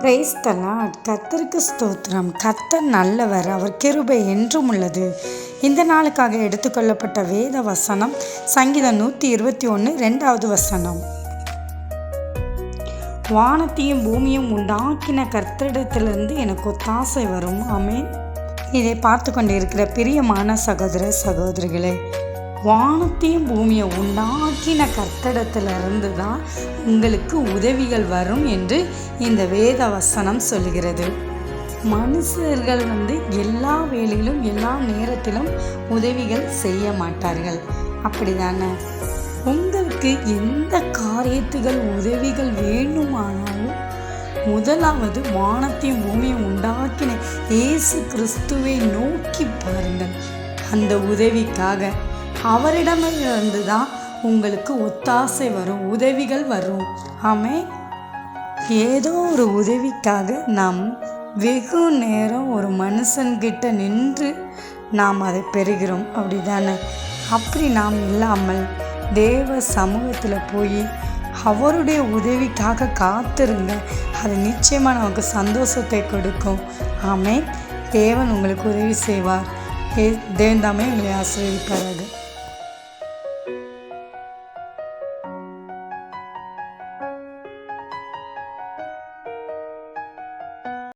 Praise the Lord. கர்த்தருக்கு ஸ்தோத்திரம். கர்த்தர் நல்லவர், அவர் கிருபை என்றும் உள்ளது. இந்த நாளுக்காக எடுத்துக்கொள்ளப்பட்ட வேத வசனம் சங்கீதம் 121 2வது வசனம். வானத்தையும் பூமியும் உண்டாக்கின கர்த்தரிடத்திலிருந்து எனக்கு ஒத்தாசை வரும். ஆமென். இதை பார்த்து கொண்டிருக்கிற பிரியமான சகோதர சகோதரிகளே, வானத்தையும் பூமியை உண்டாக்கின கர்த்தரிடத்திலிருந்து தான் உங்களுக்கு உதவிகள் வரும் என்று இந்த வேத வசனம் சொல்கிறது. மனுஷர்கள் எல்லா வேளையிலும் எல்லா நேரத்திலும் உதவிகள் செய்ய மாட்டார்கள், அப்படிதானே? உங்களுக்கு எந்த காரியத்துகள் உதவிகள் வேணுமானாலும் முதலாவது வானத்தையும் பூமியை உண்டாக்கின இயேசு கிறிஸ்துவை நோக்கி பாருங்கள். அந்த உதவிக்காக அவரிடமிருந்து தான் உங்களுக்கு ஒத்தாசை வரும், உதவிகள் வரும். ஆமென். ஏதோ ஒரு உதவிக்காக நாம் வெகு நேரம் ஒரு மனுஷன்கிட்ட நின்று நாம் அதை பெறுகிறோம், அப்படிதானே? அப்படி நாம் இல்லாமல் தேவ சமூகத்தில் போய் அவருடைய உதவிக்காக காத்திருங்க. அது நிச்சயமாக நமக்கு சந்தோஷத்தை கொடுக்கும். ஆமென். தேவன் உங்களுக்கு உதவி செய்வார். தேவன் தாமே உங்களை ஆசீர்வதிப்பாராக.